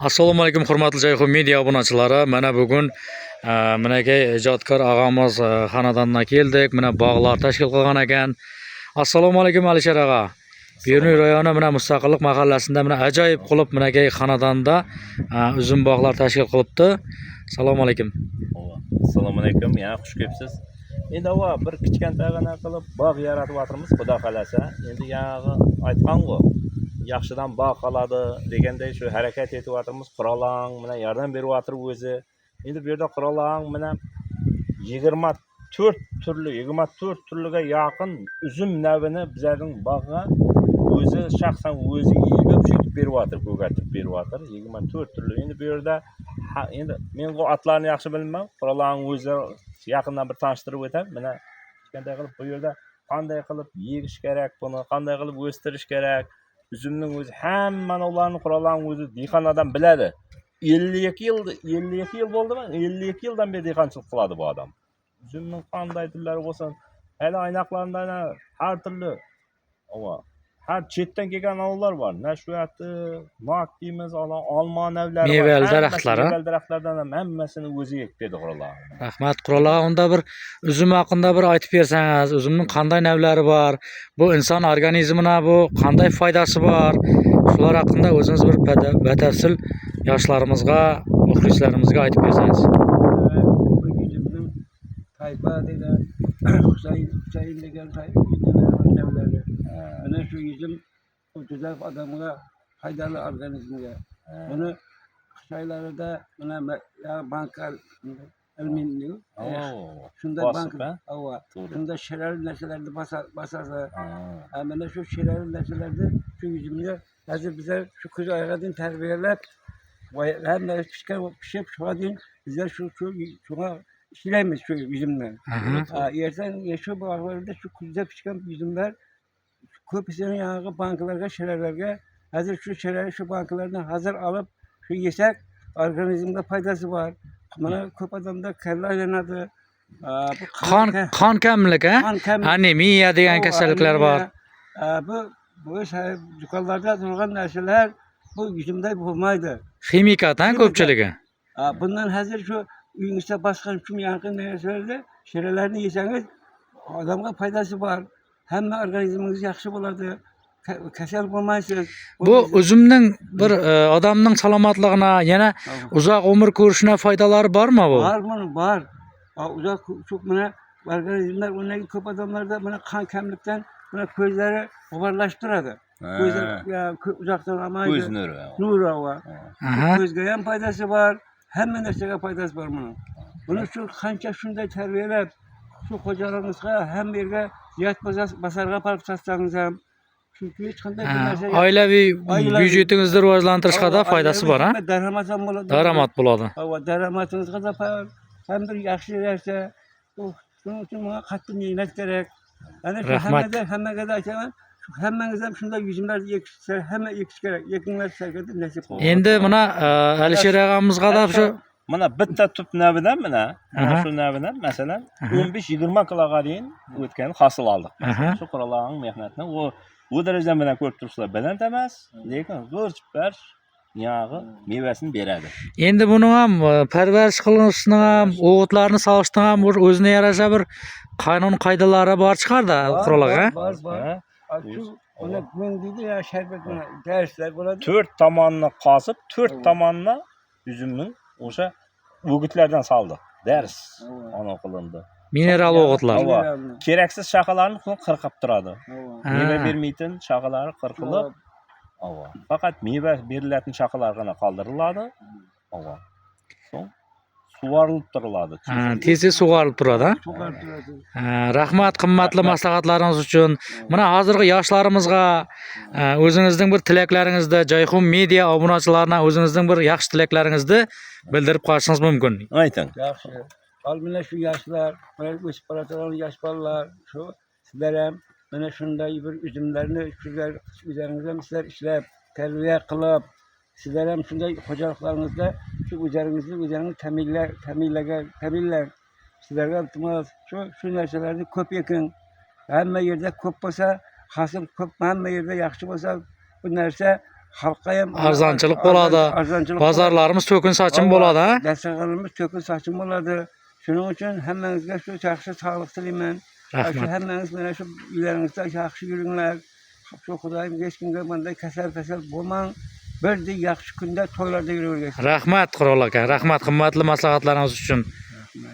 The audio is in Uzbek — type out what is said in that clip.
Assalomu alaykum hurmatli Jayxun media obunachilari. Mana bugun minakay ijodkor og'amiz xonadonidan keldik. Mana bog'lar tashkil qilgan ekan. Assalomu alaykum Alisher og'a. Beruniy rayoni mana Mustaqillik mahallasida mana ajoyib qilib minakay xonadonda uzum bog'lar tashkil qilibdi. Assalomu alaykum. Assalomu alaykum. Ya xush kelibsiz. Endi ava bir kichkantagina qilib bog' yaratib atrimiz, xudo xolasa. Endi yog'i aytgan-ku. Yaxshidan bog' qoladi deganday shu harakat etib atrimiz. Qurollang mana yordam berib atrib o'zi. Endi bu yerda qurollang mana 24 turliga yaqin uzum navini bizning bog'ga o'zi shaxsan o'zi yig'ib shutib berib atır, ko'gatib berib atır. 24 turli. Endi bu yerda endi men bu atlarni yaxshi bilmayman. Qurollang o'zi yaqindan bir tanishtirib o'tadi. Mana qanday qilib bu yerda qanday qilib yegish kerak, buni qanday qilib o'stirish kerak. Üzümning o'zi hamma ularni qurollarni o'zi dehqonlardan biladi. 52 yil bo'ldimi? 52 yildan beri dehqonchilik qiladi bu odam. Üzümning qanday turlari bo'lsin, hali aynoqlardan har turli har chetdan kelgan ovullar bor. Nashvati, nok deymiz, olma navlari bor. Mevali daraxtlari. Mevali daraxtlardan hammasini o'zi ekdi qurollar. Rahmat qurollar. Unda bir uzum haqida bir aytib bersangiz, uzumning qanday navlari bor? Bu inson organizmina bu qanday foydasi bor? Shular haqida o'zingiz bir batafsil yoshlarimizga, muxlislarimizga aytib bersangiz. Tayfa degan, Husayn degan navlari. Mana shu yüzüm o'tizlab odamga foydali organizmga. Buni qishaylarida mana bankal alminniy. Shunda bank shunda shirali narsalarni basasa. Mana shu shirali narsalarni shu yüzümga hozir bizlar shu ko'z oyog'idan tarbiyalab hamma pishib shugadin bizlar shunga ishlaymiz shu yüzümni. Ertan shu bog'larda shu kuzda pishgan yüzümler ko'pisini yangi banklarga, shiralarga hozir shu shirali shu banklardan hazır alıp shu yesak organizmga foydasi bor. Mana ko'p odamda kalla aylanadi. Qon kamlik, anemiya degan kasalliklar bor. Bu yuqorida turgan narsalar bu yüzümde bo'lmaydi. Ximikat ko'pchiligi. Bundan hozir shu uyingizda boshqa shu yaqin narsalarda shiralarni yesangiz odamga foydasi bor. Hamma organizmingiz yaxshi bo'ladi. Kasal bo'lmaysiz. Bu uzumning bir odamning salomatligina, yana uzoq umr ko'rishina foydalari bormi bu? Bor. Uzoq çok mana organizmlar undan ko'p odamlarda mana qon kamlikdan mana ko'zlari g'uborlashib turadi. Ko'zlar uzoqdan olmaydi. Ko'z nuri va. Ko'zga ham foydasi bor. Hamma narsaga foydasi bor buni. Buni shu qancha shunday tarbiyalab shu xo'jaligingizga hamma yerga yat bozorga olib satsangiz ham chunki hech qanday narsa oilaviy byudjetingizni rivojlantirishga da foydasi bor, daromad ham bo'ladi. Daromadingizga da ham bir yaxshi narsa. Shuning uchun menga qattiq mehnat kerak. Ana shu hammaga da aytaman, hammangiz ham shunday yüzümlarni ekishsa, hamma ekish kerak. Ekinglar sarkada nasib bo'ladi. Endi mana Alisher og'amizga da shu mana bitta tub navidan mana shu navidan masalan 15-20 kiloga deyin o'tgan hosil oldik. Shu qurollarning mehnatini u darajadan bilan ko'rib turibsizlar, baland emas, lekin zo'r chiqar yog'i mevasini beradi. Endi buni ham parvarish qilinishni ham, o'g'itlarni solishni ham o'zine yarasha bir qonun qoidalari bor chiqardi qurollarga. Shu uni men deydi ya sharbat buni darslar bo'ladi. 4 tomonni qosib, 4 tomonni üzümning o'sha o'gitlardan soldi. Dars ona qilindi. Mineral o'g'itlar. Keraksiz shaqalarni qirqib turadi. Meva bermaydigan shaqalari qirqilib, faqat meva beriladigan shaqalargina qoldiriladi. So'ng sug'orilib turiladi. Tez sug'orilib turadi. Rahmat qimmatli maslahatlaringiz uchun. Mana hozirgi yoshlarimizga o'zingizning bir tilaklaringizni, Jayxun media obunachilarına o'zingizning bir yaxshi tilaklaringizni bildirib qo'yishingiz mumkin. Ayting. Yaxshi. Mana shu yoshlar, mana o'sib borayotgan yosh bolalar, shu sizlar ham mana shunday bir üzümlarni o'zlaringizdan sizlar ishlab, tarbiya qilib, sizlar ham shunday xo'jaliklaringizda shu o'zlaringizni ta'minlang. Sizlarga iltimos shu narsalarni ko'p ekin. Hamma yerda ko'p bo'lsa, hosil ko'p, hamma yerda yaxshi bo'lsa, bu narsa halkqa ham Arzonchilik bo'ladi. arzonchilik Bozorlarimiz to'kin sochim bo'ladi, ha? Dasturxonlarimiz to'kin sochim bo'ladi. Shuning uchun hammangizga shu yaxshi sog'liq tilayman. Shu Rahmat. hammangiz mana shu uylaringizda yaxshi yuringlar. Shu Xudoyim hech kimga bunday kasal bo'lmang. Birdek yaxshi kunda to'ylarda yuraverasiz. Rahmat Qurol aka. Rahmat qimmatli maslahatlaringiz uchun.